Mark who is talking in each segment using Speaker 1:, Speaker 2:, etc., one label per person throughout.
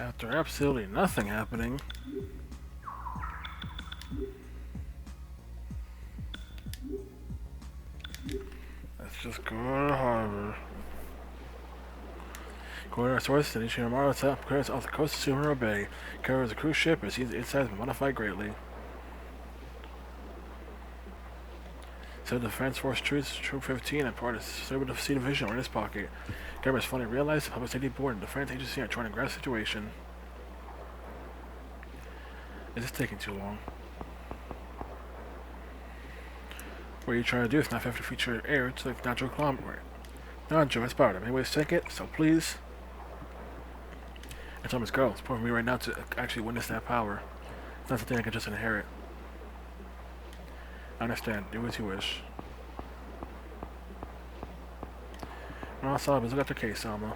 Speaker 1: After absolutely nothing happening. Let's just go to harbor. According to our sources, the Ichinomaro set up clearance off the coast of Sumero Bay. Carrier is a cruise ship, its size has been modified greatly. So Defense Force Troops, Troop 15, and part of the C Division were in his pocket. Government finally realized the Public Safety Board and the Defense Agency are trying to grasp the situation. Is this taking too long? What are you trying to do? It's not fair to feature air to the natural conglomerate. No, Joe, that's about it. Anyways, take it, so please. It's almost go. It's important for me right now to actually witness that power. It's not something I can just inherit. I understand. Do as you wish. No, Salma, look at the case, Salma.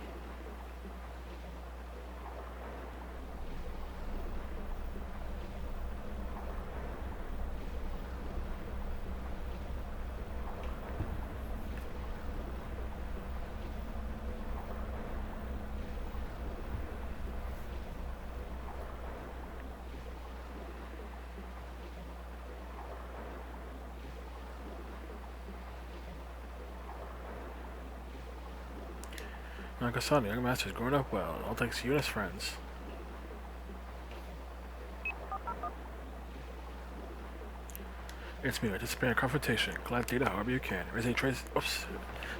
Speaker 1: Nakasani, young master's growing up well. All thanks to you and his friends. It's me, anticipating a confrontation. Collect data however you can. Raise any trace. Oops.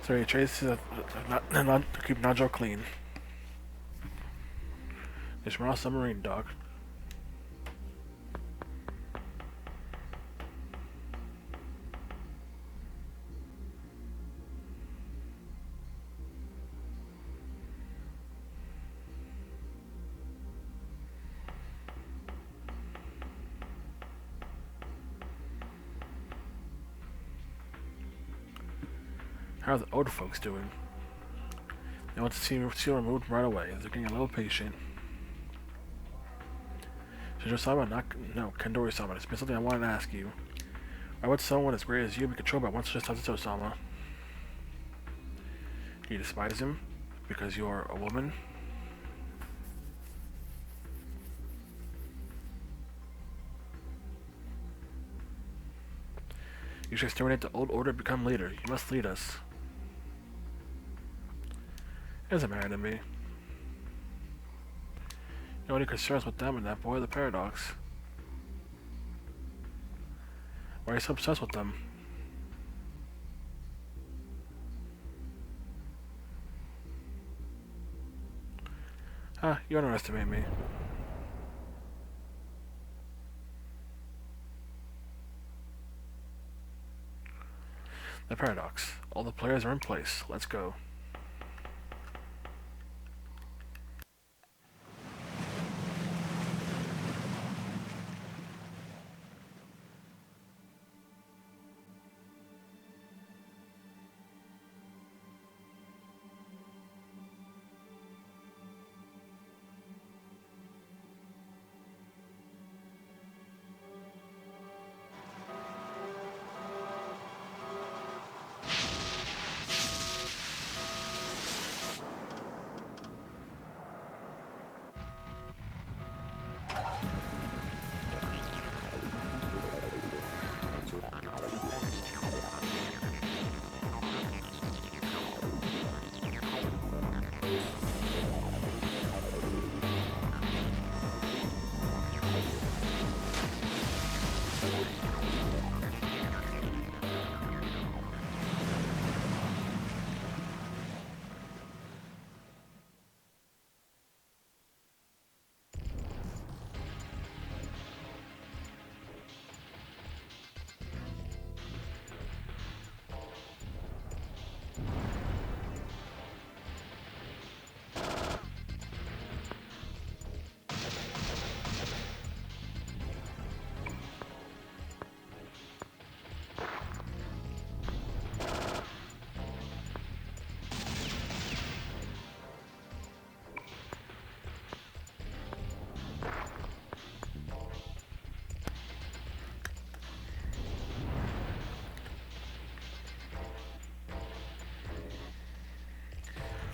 Speaker 1: Sorry, traces not to keep Najo clean. It's Ross Submarine, Doc. How are the old folks doing? They want to see seal removed right away. They're getting a little patient. Shijo-sama, no, Kandori-sama. There's been something I wanted to ask you. Why would someone as great as you be controlled by one such as Tatsuto-sama? You despise him? Because you're a woman? You should exterminate the old order and become leader. You must lead us. It doesn't matter to me. You know any concerns with them and that boy, the Paradox? Why are you so obsessed with them? Ah, you underestimate me. The Paradox. All the players are in place. Let's go.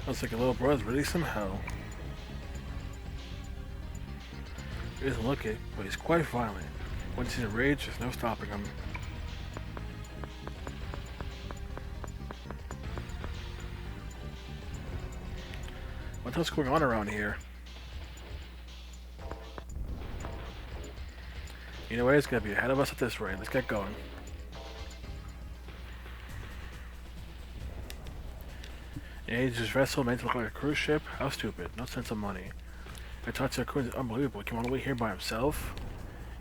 Speaker 1: Looks like your little brother's really some hell. He doesn't look it, but he's quite violent. Once he's enraged, there's no stopping him. What else going on around here? You know what? It's gonna be ahead of us at this rate. Let's get going. Age's vessel made to look like a cruise ship? How stupid. No sense of money. Tatsuya Kun is unbelievable. He came all the way here by himself?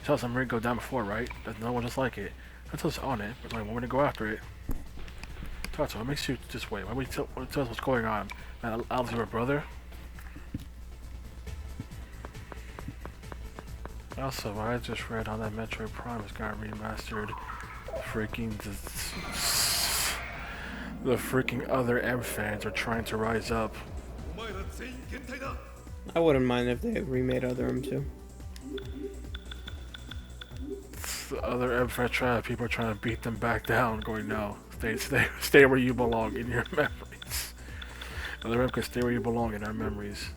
Speaker 1: You saw some rig go down before, right? There's no one just like it. Tatsuya's on it, but like, we're gonna go after it. Tatsuya, what makes you this way? Why would you tell us what's going on? Man, Al's your brother? Also, I just read how that Metroid Prime has got remastered. The freaking other M fans are trying to rise up.
Speaker 2: I wouldn't mind if they remade Other M too.
Speaker 1: The other M fans people are trying to beat them back down, going, no, stay where you belong in your memories. Other M can stay where you belong in our memories.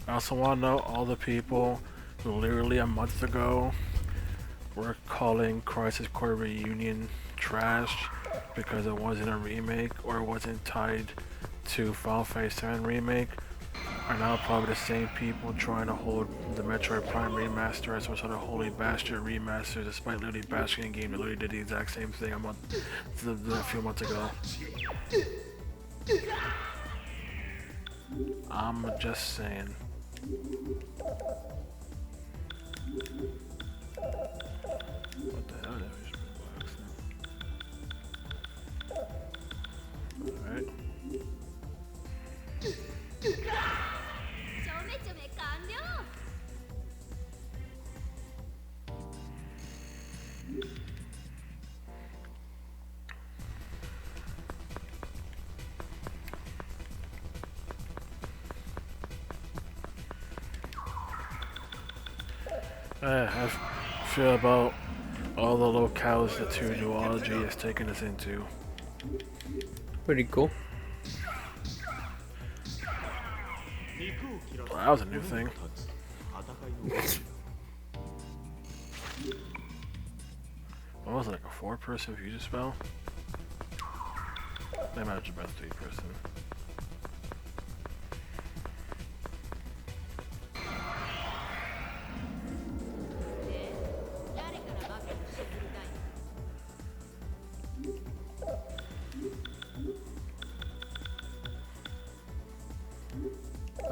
Speaker 1: I also want to know all the people who literally a month ago were calling Crisis Core Reunion trash because it wasn't a remake or wasn't tied to Final Fantasy VII Remake are now probably the same people trying to hold the Metroid Prime remaster as some sort of holy bastard remaster, despite literally bashing a game that literally did the exact same thing a few months ago. I'm just saying. What the hell? Alright. I feel about all the locales that 2 Duology has taken us into.
Speaker 2: Pretty cool.
Speaker 1: Well, that was a new thing. What was it, like a 4-person fusion spell? They might have just been 3-person.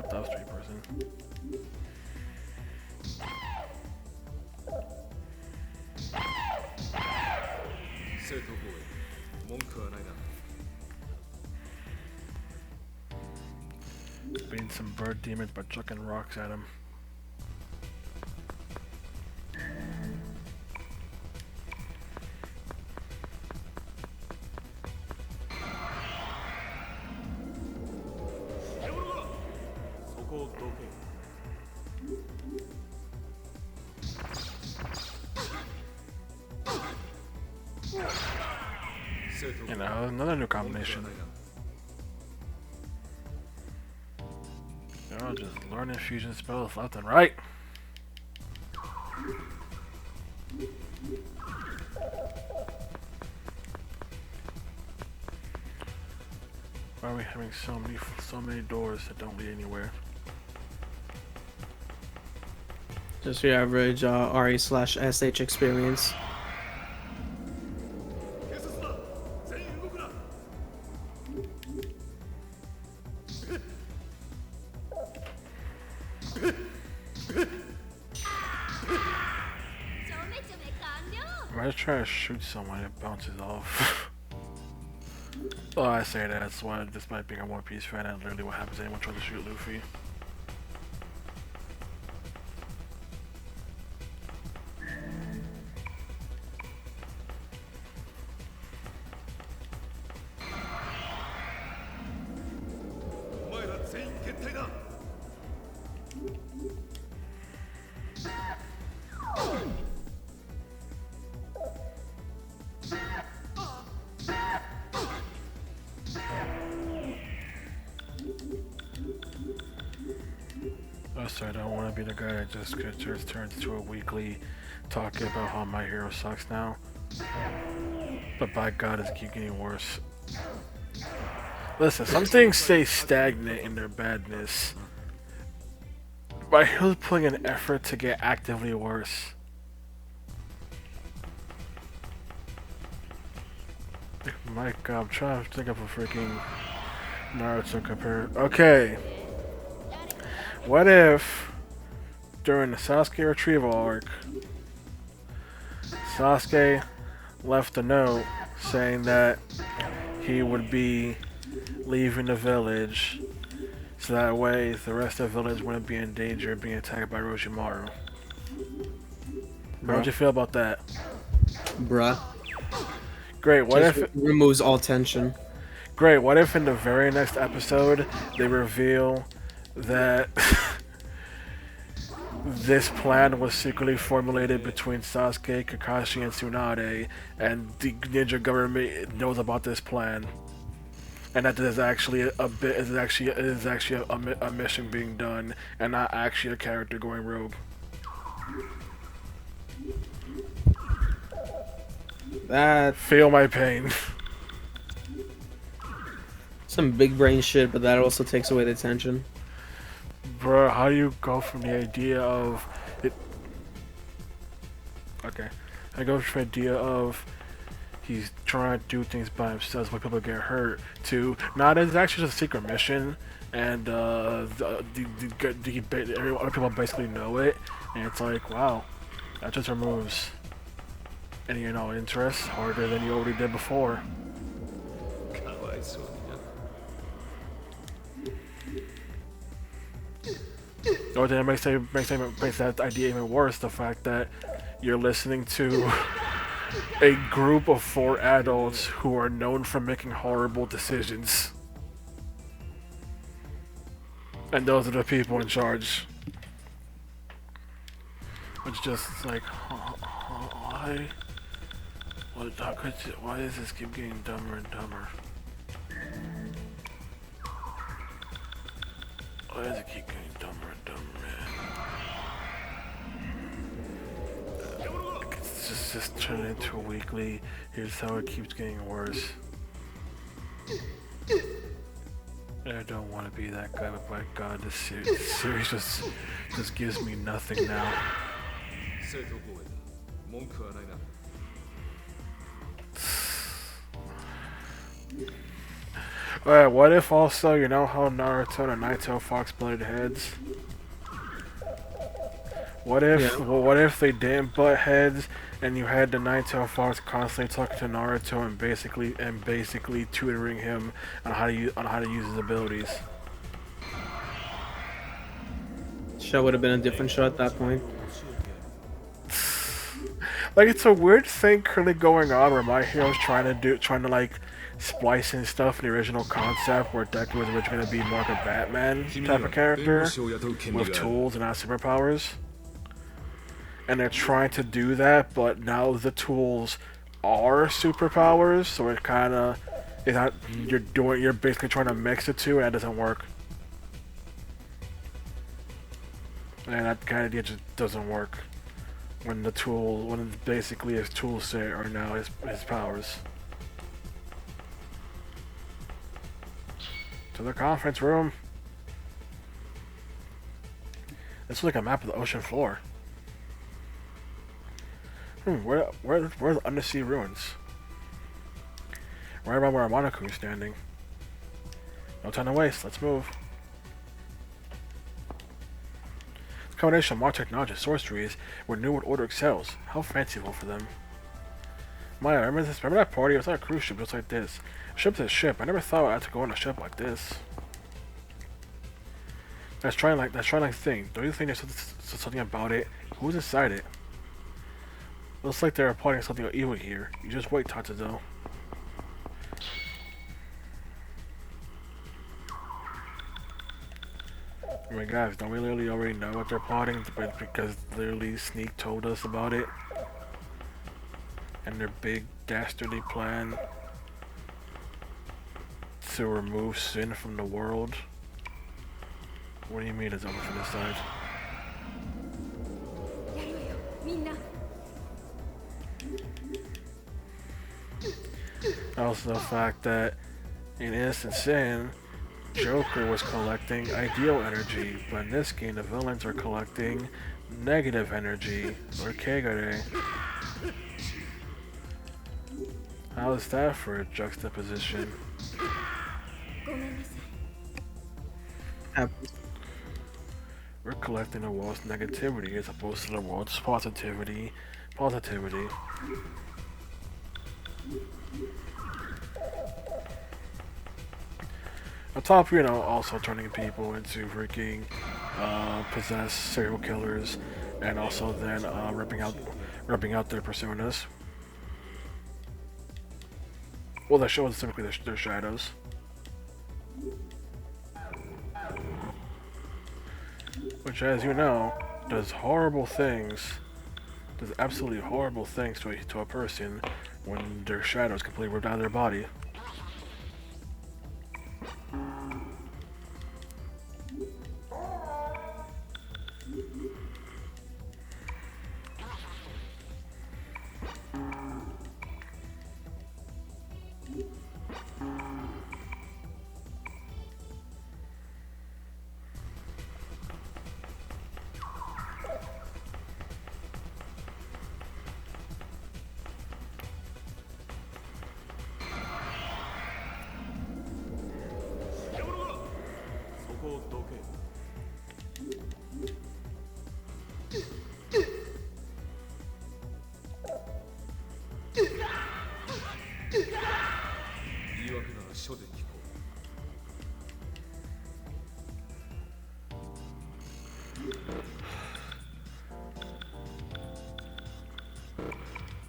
Speaker 1: That was 3-person. Beating some bird demons by chucking rocks at him. You know, another new combination. You know, just learning fusion spells left and right. Why are we having so many doors that don't lead anywhere?
Speaker 2: Just your average RE/SH experience.
Speaker 1: If I just try to shoot someone, it bounces off. Oh, I say that. That's why, despite being a One Piece fan, that's literally what happens to anyone trying to shoot Luffy. Oh, sorry, I don't want to be the guy that just turns into a weekly talking about how My Hero sucks now. But by God, it's keep getting worse. Listen, some things stay stagnant in their badness. My Hero's putting an effort to get actively worse. My God, I'm trying to think of a freaking Naruto compare. Okay. What if during the Sasuke retrieval arc, Sasuke left a note saying that he would be leaving the village so that way the rest of the village wouldn't be in danger of being attacked by Orochimaru? How'd you feel about that?
Speaker 2: Bruh.
Speaker 1: Great, what
Speaker 2: Just
Speaker 1: if
Speaker 2: removes all tension.
Speaker 1: Great, what if in the very next episode they reveal that this plan was secretly formulated between Sasuke, Kakashi, and Tsunade, and the ninja government knows about this plan, and that there's actually a mission being done, and not actually a character going rogue.
Speaker 2: That
Speaker 1: Feel my pain.
Speaker 2: some big brain shit, but that also takes away the tension.
Speaker 1: Bro, how do you go from the idea of it? Okay, I go from the idea of he's trying to do things by himself when people get hurt to not it's actually just a secret mission, and other people basically know it, and it's like, wow, that just removes any interest harder than you already did before. Or then it makes that idea even worse, the fact that you're listening to a group of 4 adults who are known for making horrible decisions. And those are the people in charge. It's just like, why? Why does this keep getting dumber and dumber? Why does it keep getting dumber and dumber, man? It's just turning into a weekly. Here's how it keeps getting worse. I don't want to be that guy, but by God, this series just gives me nothing now. Alright, what if also, you know how Naruto and Naito Fox butted heads? What if they didn't butt heads and you had the Naito Fox constantly talking to Naruto and basically tutoring him on how to use his abilities?
Speaker 2: Show would have been a different show at that point.
Speaker 1: Like, it's a weird thing currently going on where My Hero's trying to like splice in stuff in the original concept where Deku was originally going to be more like a Batman type of character with tools and not superpowers. And they're trying to do that, but now the tools are superpowers, so it kind of is not. You're basically trying to mix the two, and that doesn't work. And that kind of idea just doesn't work when basically his tool set are now his powers. To the conference room. This looks like a map of the ocean floor. Where are the undersea ruins? Right around where Monaco is standing. No time to waste, let's move. The combination of modern technology and sorcery is where New World Order excels. How fanciful for them. Maya, remember this? Remember that party? It was like a cruise ship just like this. Ship's a ship. I never thought I had to go on a ship like this. Let's try like think. Don't you think there's something about it? Who's inside it? Looks like they're plotting something evil here. You just wait, Tatsuzo. Oh my gosh, don't we literally already know what they're plotting? But because literally Sneak told us about it. And their big dastardly plan to remove sin from the world. What do you mean it's over from this side? Also the fact that in Innocent Sin, Joker was collecting ideal energy, but in this game the villains are collecting negative energy, or Kegare. How is that for a juxtaposition? We're collecting the world's negativity as opposed to the world's positivity. On top, you know, also turning people into freaking possessed serial killers, and also then ripping out their personas. Well, that shows specifically their shadows. Which, as you know, does horrible things. Does absolutely horrible things to a person when their shadow is completely ripped out of their body.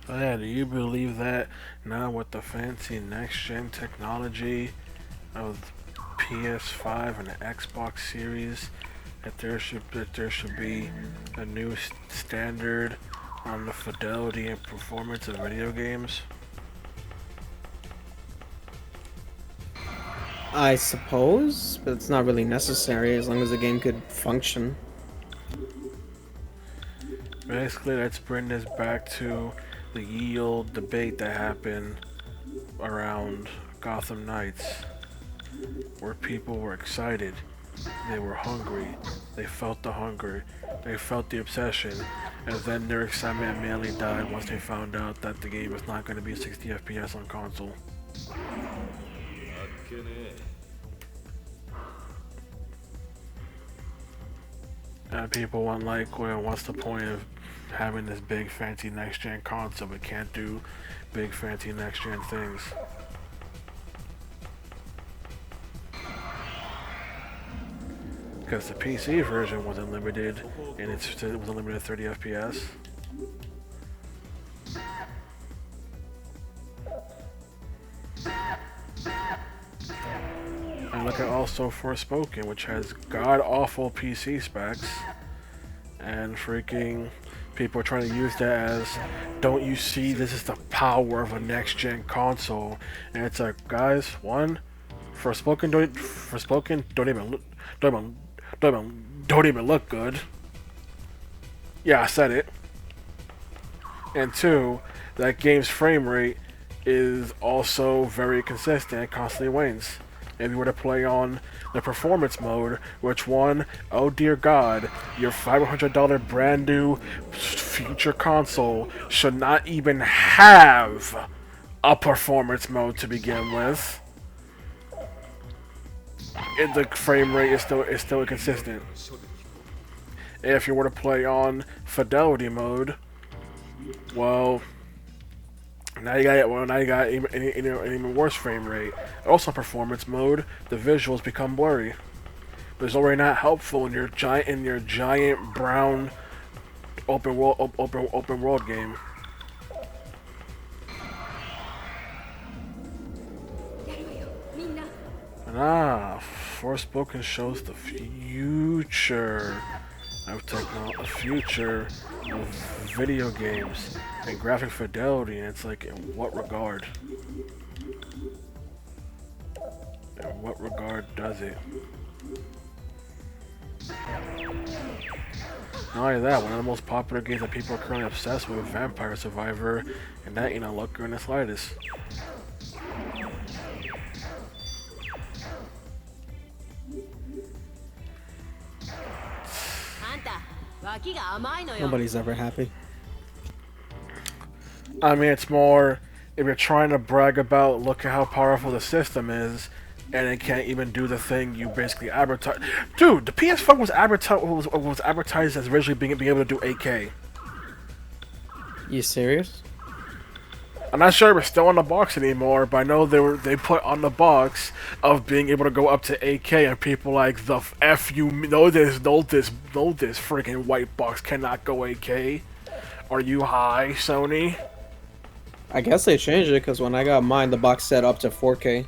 Speaker 1: Oh yeah, do you believe that now with the fancy next-gen technology of PS5 and the Xbox Series, that there should be a new standard on the fidelity and performance of video games?
Speaker 2: I suppose, but it's not really necessary as long as the game could function.
Speaker 1: Basically, let's bring this back to the ye old debate that happened around Gotham Knights, where people were excited, they were hungry, they felt the hunger, they felt the obsession, and then their excitement immediately died once they found out that the game was not going to be 60 FPS on console. And people want like, well, what's the point of having this big fancy next gen console but can't do big fancy next gen things? Because the PC version wasn't limited, and it was limited 30 FPS. And look at also Forspoken, which has god-awful PC specs, and freaking people are trying to use that as, don't you see this is the power of a next-gen console? And it's like, guys, one, Forspoken don't even look good. Yeah, I said it. And two, that game's frame rate is also very consistent, it constantly wanes. If you were to play on the performance mode, which one, oh dear god, your $500 brand new future console should not even have a performance mode to begin with. The frame rate is still consistent. If you were to play on fidelity mode, well, Now you got an even worse frame rate. Also, performance mode, the visuals become blurry. But it's already not helpful in your giant brown open world game. And Forspoken shows the future of technology, the future of video games and graphic fidelity, and it's like, in what regard? In what regard does it? Not only that, one of the most popular games that people are currently obsessed with, Vampire Survivor, and that ain't a lucker in the slightest.
Speaker 2: Nobody's ever happy.
Speaker 1: I mean, it's more, if you're trying to brag about, look at how powerful the system is, and it can't even do the thing you basically advertise. Dude, the PS5 was advertised as originally being able to do 8K.
Speaker 2: You serious?
Speaker 1: I'm not sure if it's still on the box anymore, but I know they put on the box of being able to go up to 8K, and people like, the F you know this freaking white box cannot go 8K. Are you high, Sony?
Speaker 2: I guess they changed it because when I got mine, the box set up to 4K.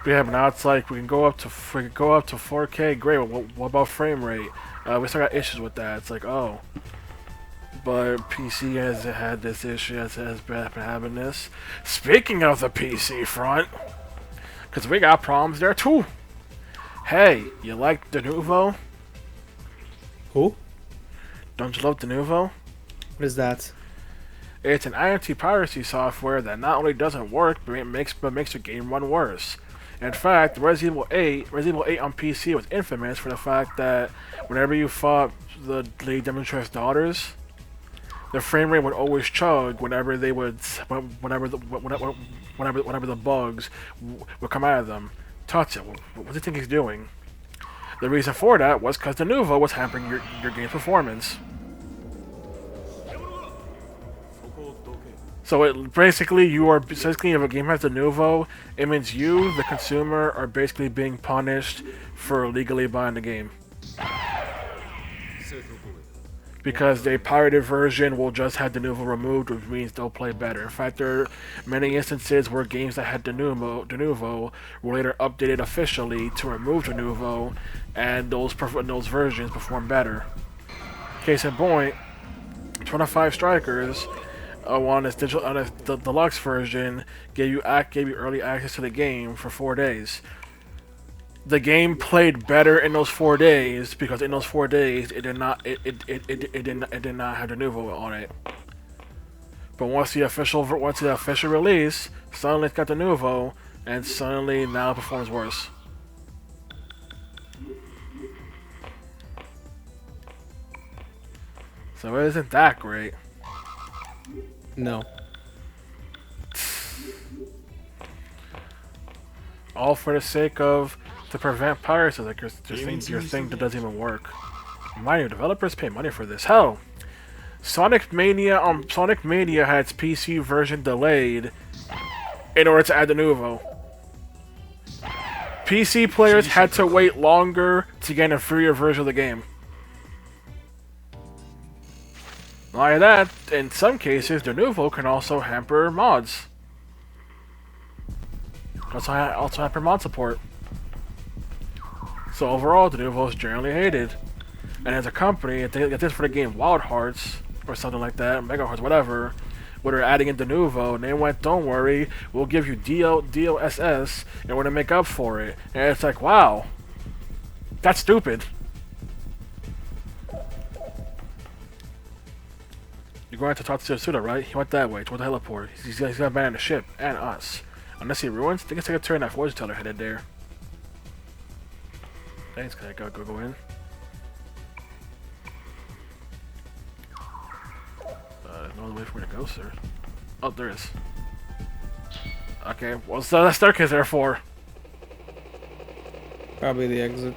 Speaker 1: Yeah, but now it's like we can go up to 4K. Great. What about frame rate? We still got issues with that. It's like, oh, but PC has had this issue, has been having this. Speaking of the PC front, because we got problems there too. Hey, you like Denuvo?
Speaker 2: Who?
Speaker 1: Don't you love Denuvo?
Speaker 2: What is that?
Speaker 1: It's an anti-piracy software that not only doesn't work, but makes the game run worse. In fact, Resident Evil 8 on PC was infamous for the fact that whenever you fought the Lady Demetrius daughters, the frame rate would always chug whenever the bugs would come out of them. Tatsuya, what do you think he's doing? The reason for that was because Denuvo was hampering your game's performance. So it basically, if a game has Denuvo, it means you, the consumer, are basically being punished for illegally buying the game. Because a pirated version will just have Denuvo removed, which means they'll play better. In fact, there are many instances where games that had Denuvo were later updated officially to remove Denuvo, and those versions perform better. Case in point, 25 Strikers on its the deluxe version gave you early access to the game for 4 days. The game played better in those 4 days because in those 4 days it did not have Denuvo on it. But once the official release, suddenly it's got Denuvo, and suddenly now it performs worse. So it isn't that great.
Speaker 2: No.
Speaker 1: All for the sake of to prevent piracy, like your thing that doesn't even work. Mind you, developers pay money for this. Hell, Sonic Mania had its PC version delayed in order to add Denuvo. PC players had to wait longer to get an inferior version of the game. Not only that, in some cases, Denuvo can also hamper mods. Also hamper mod support. So overall, Denuvo is generally hated. And as a company, if they get this for the game Wild Hearts, or something like that, Mega Hearts, whatever, where they're adding in Denuvo, and they went, don't worry, we'll give you DLSS, and we're going to make up for it. And it's like, wow, that's stupid. You're going to talk to Yasuda, right? He went that way, toward the heliport. He's got to abandon the ship, and us. Unless he ruins, I think it's like a turn that fortune teller headed there. Thanks, can I go in? No other way for me to go, sir. Oh, there is. Okay, what's that staircase there for?
Speaker 2: Probably the exit.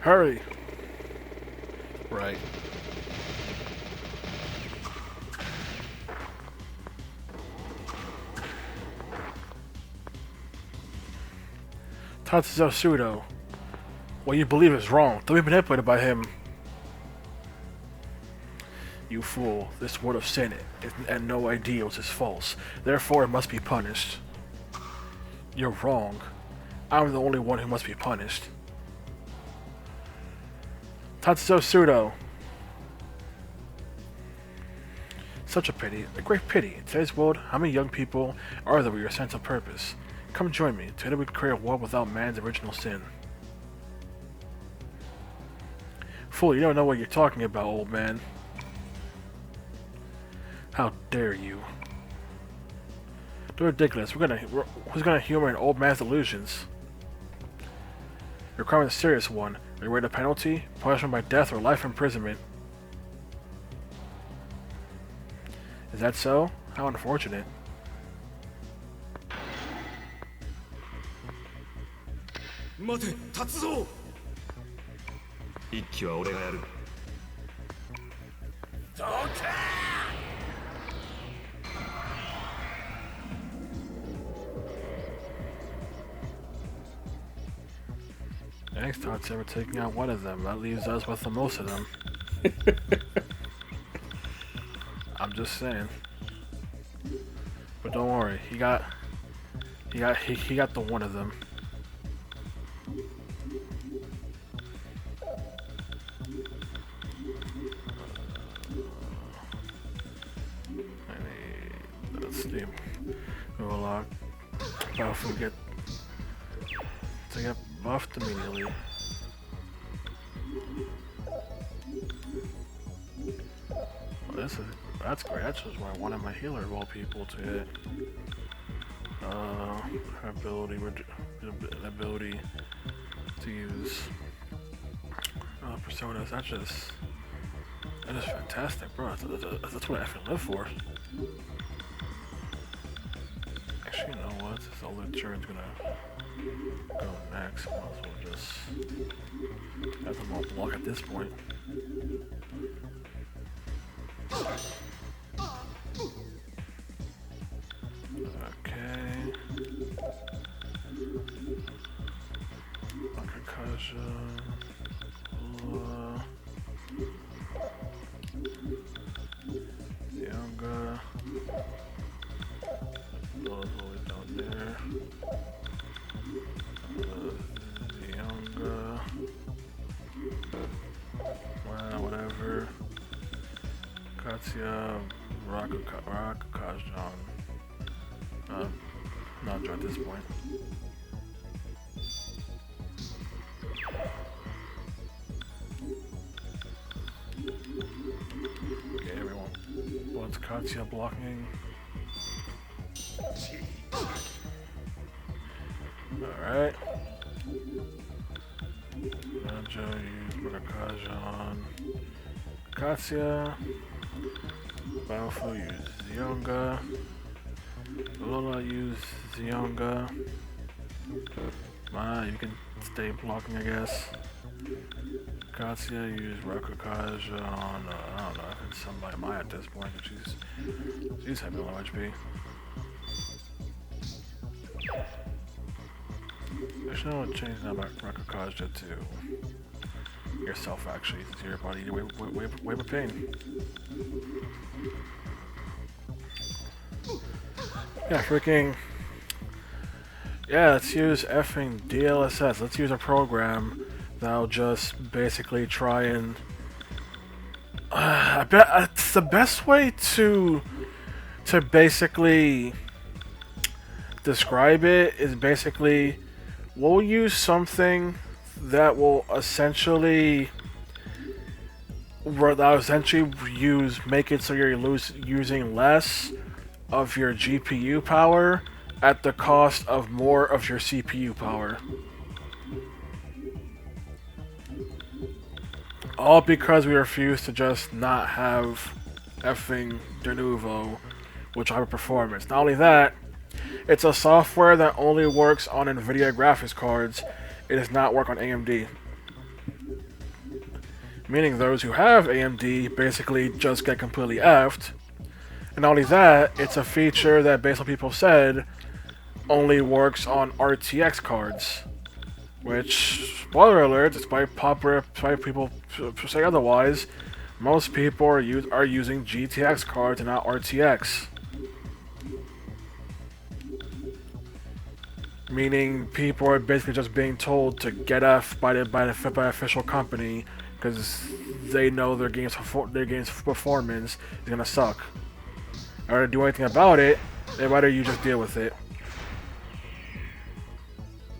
Speaker 1: Hurry! Right. Tatsuzo Sudo. What you believe is wrong. Don't be manipulated by him. You fool. This word of sin and no ideals is false. Therefore it must be punished. You're wrong. I'm the only one who must be punished. Tatsuzo Sudo. Such a pity. A great pity. In today's world, how many young people are there with your sense of purpose? Come join me. Together we can create a world without man's original sin. Fool, you don't know what you're talking about, old man. How dare you? They're ridiculous. Who's gonna humor an old man's delusions? Your crime is a serious one. Are you ready to penalty? Punishment by death or life imprisonment? Is that so? How unfortunate.
Speaker 3: 待て、達蔵。一騎は俺がやる。どけ
Speaker 1: Thanks, Tatsuya, for taking out one of them. That leaves us with the most of them. I'm just saying. But don't worry, he got the one of them. Let's see. We'll buff and get buffed immediately. Well, that's great. That's just why I wanted my healer of all people to hit. Her ability to use personas. That is fantastic, bro. That's what I effing live for. Actually, you know what? This other turn's gonna go next. Might as well just have them all block at this point. Okay. Concussion. Younger. Those always down there. Younger. Well, whatever. Katsuya, Rakukajan. Not at this point. Okay, everyone. What's Katsuya blocking? Alright. Naja use Murakajan. Katsuya. Baofu use Zionga. Lola use Zionga. You can stay blocking, I guess. Katsuya use Rakukaja on, I don't know if it's somebody Maya at this point, but she's having low HP. Actually, I want to change that about Rakukaja to yourself, actually, since you're your body. Wave of pain. Yeah, freaking. Yeah, let's use effing DLSS. Let's use a program that'll just basically try and. I bet it's the best way to basically describe it is basically we'll use something that will essentially make it so you're using less of your GPU power at the cost of more of your CPU power. All because we refuse to just not have effing Denuvo, which have a performance. Not only that, it's a software that only works on NVIDIA graphics cards. It does not work on AMD. Meaning those who have AMD basically just get completely effed. And not only that, it's a feature that, based on people said, only works on RTX cards. Which, spoiler alert, despite people say otherwise, most people are using GTX cards and not RTX. Meaning people are basically just being told to get F by the official company because they know their game's performance is gonna suck. Or to do anything about it, they'd rather you just deal with it.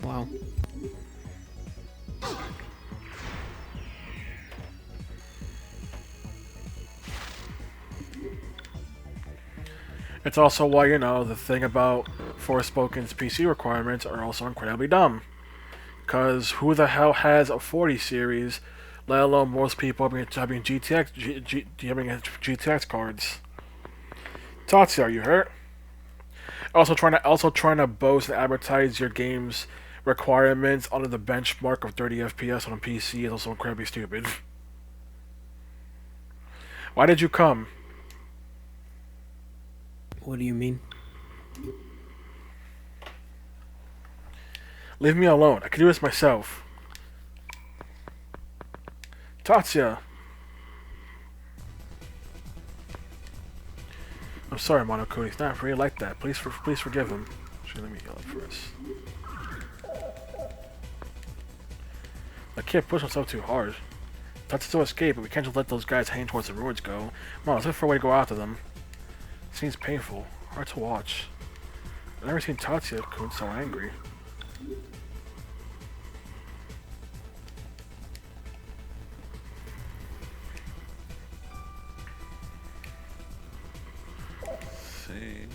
Speaker 2: Wow.
Speaker 1: It's also why, you know, the thing about Forspoken's PC requirements are also incredibly dumb. Because who the hell has a 40 series, let alone most people having GTX cards? Tatsu, are you hurt? Also trying to boast and advertise your game's requirements under the benchmark of 30 FPS on a PC is also incredibly stupid. Why did you come?
Speaker 2: What do you mean?
Speaker 1: Leave me alone. I can do this myself. Tatsuya. I'm sorry, Monokuni. He's not really like that. Please forgive him. Actually, let me heal up first. I can't push myself too hard. Tatsuya to escape, but we can't just let those guys hang towards the ruins go. Come on, let's look for a way to go after them. It seems painful. Hard to watch. I've never seen Tatsuya-kun so angry. Let's see.